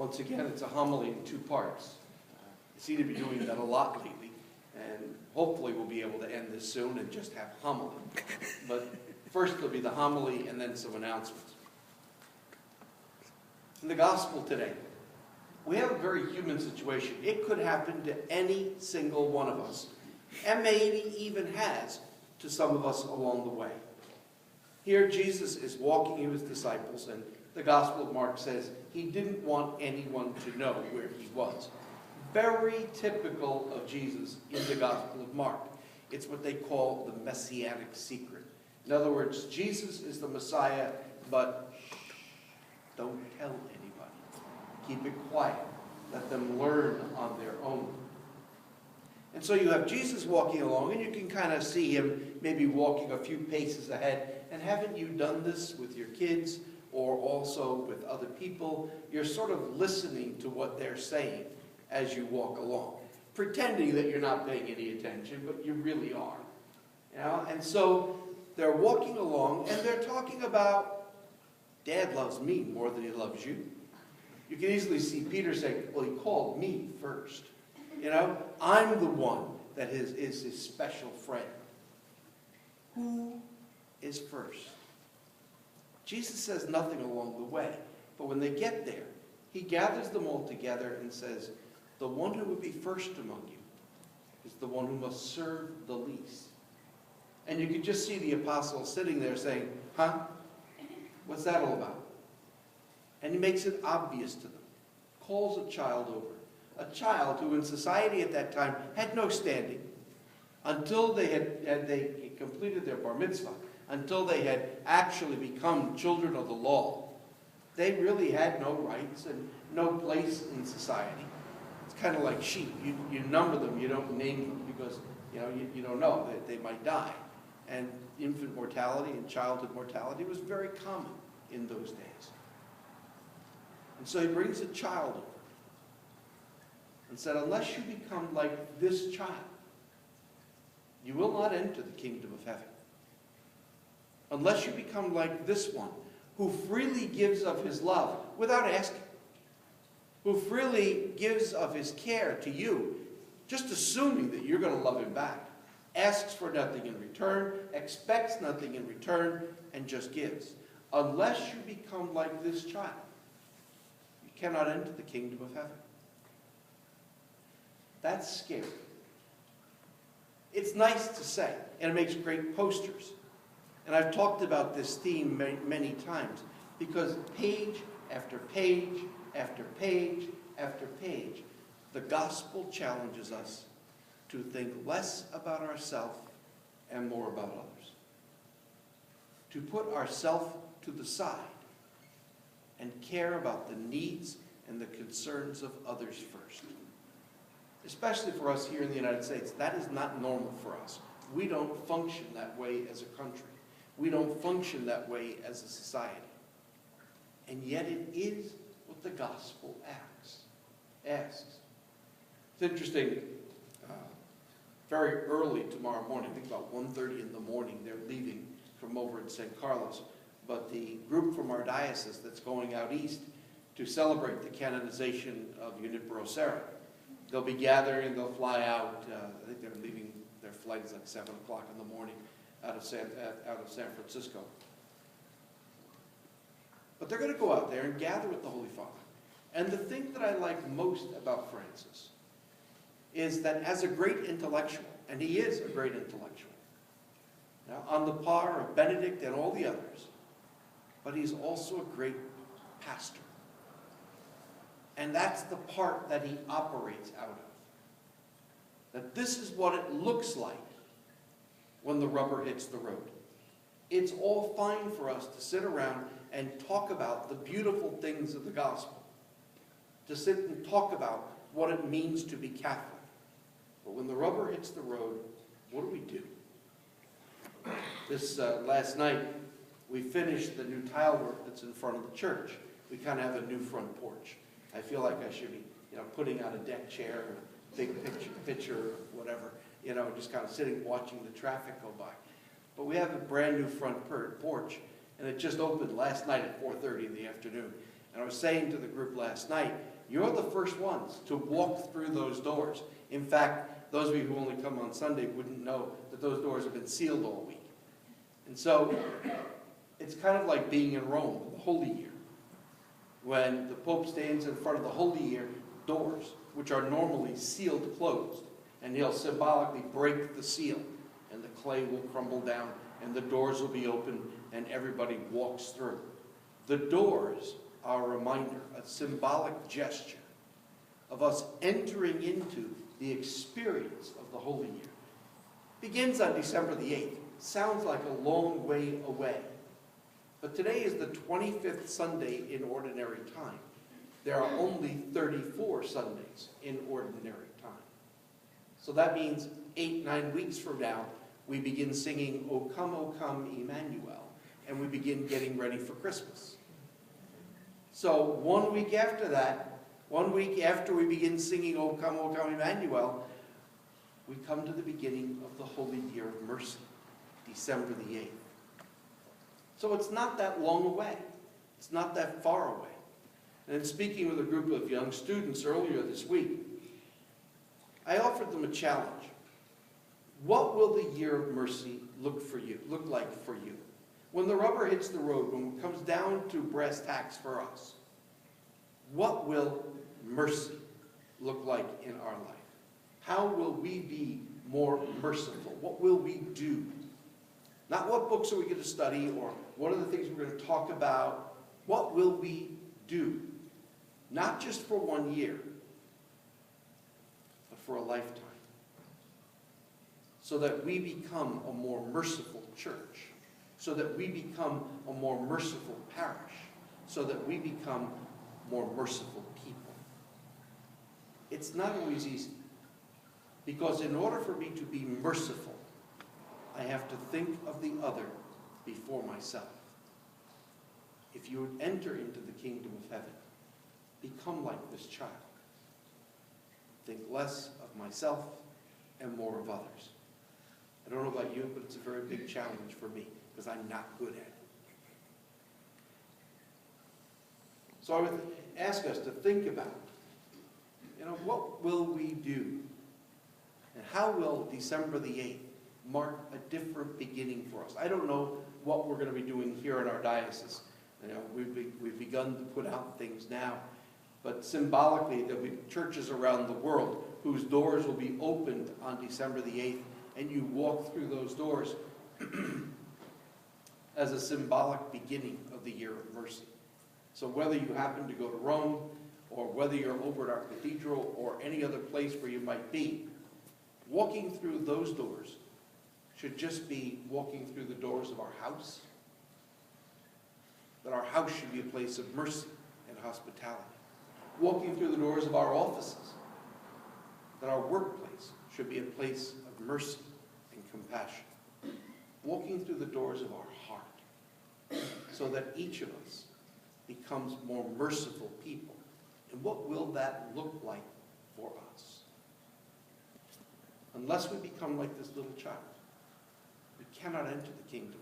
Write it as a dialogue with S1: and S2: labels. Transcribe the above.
S1: Once again, it's a homily in two parts. I seem to be doing that a lot lately, and hopefully we'll be able to end this soon and just have homily. But first there'll be the homily and then some announcements. In the gospel today, we have a very human situation. It could happen to any single one of us, and maybe even has to some of us along the way. Here Jesus is walking with his disciples, and the Gospel of Mark says he didn't want anyone to know where he was. Very typical of Jesus in the Gospel of Mark. It's what they call the messianic secret. In other words, Jesus is the Messiah, but don't tell anybody. Keep it quiet. Let them learn on their own. And so you have Jesus walking along, and you can kind of see him maybe walking a few paces ahead. And haven't you done this with your kids or also with other people? You're sort of listening to what they're saying as you walk along, pretending that you're not paying any attention, but you really are. You know? And so they're walking along, and they're talking about, Dad loves me more than he loves you. You can easily see Peter saying, well, he called me first. You know, I'm the one that is his special friend. Who is first? Jesus says nothing along the way, but when they get there, he gathers them all together and says, the one who would be first among you is the one who must serve the least. And you could just see the apostles sitting there saying, huh? What's that all about? And he makes it obvious to them. Calls a child over. A child who in society at that time had no standing until they had completed their bar mitzvah, until they had actually become children of the law. They really had no rights and no place in society. It's kind of like sheep. You number them, you don't name them because you don't know that they might die. And infant mortality and childhood mortality was very common in those days. And so he brings a child over and said, unless you become like this child, you will not enter the kingdom of heaven. Unless you become like this one, who freely gives of his love without asking, who freely gives of his care to you, just assuming that you're going to love him back, asks for nothing in return, expects nothing in return, and just gives. Unless you become like this child, you cannot enter the kingdom of heaven. That's scary. It's nice to say, and it makes great posters. And I've talked about this theme many times, because page after page after page after page, the gospel challenges us to think less about ourselves and more about others. To put ourselves to the side and care about the needs and the concerns of others first. Especially for us here in the United States, that is not normal for us. We don't function that way as a country. We don't function that way as a society. And yet it is what the gospel asks. It's interesting, very early tomorrow morning, I think about 1:30 in the morning, they're leaving from over in San Carlos. But the group from our diocese that's going out east to celebrate the canonization of Junipero Serra, they'll be gathering, they'll fly out, I think they're leaving, their flight is like 7 o'clock in the morning out of San Francisco. But they're going to go out there and gather with the Holy Father. And the thing that I like most about Francis is that as a great intellectual, and he is a great intellectual, now on the par of Benedict and all the others, but he's also a great pastor. And that's the part that he operates out of. That this is what it looks like when the rubber hits the road. It's all fine for us to sit around and talk about the beautiful things of the gospel. To sit and talk about what it means to be Catholic. But when the rubber hits the road, what do? This last night, we finished the new tile work that's in front of the church. We kind of have a new front porch. I feel like I should be, putting out a deck chair, a big picture, or whatever, just kind of sitting, watching the traffic go by. But we have a brand new front porch, and it just opened last night at 4:30 in the afternoon. And I was saying to the group last night, you're the first ones to walk through those doors. In fact, those of you who only come on Sunday wouldn't know that those doors have been sealed all week. And so it's kind of like being in Rome, the Holy Year, when the Pope stands in front of the Holy Year doors, which are normally sealed closed, and he'll symbolically break the seal, and the clay will crumble down, and the doors will be open, and everybody walks through. The doors are a reminder, a symbolic gesture of us entering into the experience of the Holy Year. Begins on December the 8th. Sounds like a long way away. But today is the 25th Sunday in Ordinary Time. There are only 34 Sundays in Ordinary Time. So that means 8-9 weeks from now, we begin singing O Come, Emmanuel, and we begin getting ready for Christmas. So 1 week after that, 1 week after we begin singing O Come, Emmanuel, we come to the beginning of the Holy Year of Mercy, December the 8th. So it's not that long away. It's not that far away. And in speaking with a group of young students earlier this week, I offered them a challenge. What will the year of mercy look like for you? When the rubber hits the road, when it comes down to brass tacks for us, what will mercy look like in our life? How will we be more merciful? What will we do? Not what books are we going to study or what are the things we're going to talk about. What will we do? Not just for 1 year, but for a lifetime. So that we become a more merciful church. So that we become a more merciful parish. So that we become more merciful people. It's not always easy. Because in order for me to be merciful, I have to think of the other before myself. If you would enter into the kingdom of heaven, become like this child. Think less of myself and more of others. I don't know about you, but it's a very big challenge for me because I'm not good at it. So I would ask us to think about, what will we do? And how will December the 8th mark a different beginning for us? I don't know what we're going to be doing here in our diocese. We've begun to put out things now, but symbolically there'll be churches around the world whose doors will be opened on December the 8th, and you walk through those doors as a symbolic beginning of the year of mercy. So whether you happen to go to Rome, or whether you're over at our cathedral, or any other place where you might be, walking through those doors should just be walking through the doors of our house. That our house should be a place of mercy and hospitality. Walking through the doors of our offices. That our workplace should be a place of mercy and compassion. Walking through the doors of our heart. So that each of us becomes more merciful people. And what will that look like for us? Unless we become like this little child, we cannot enter the kingdom.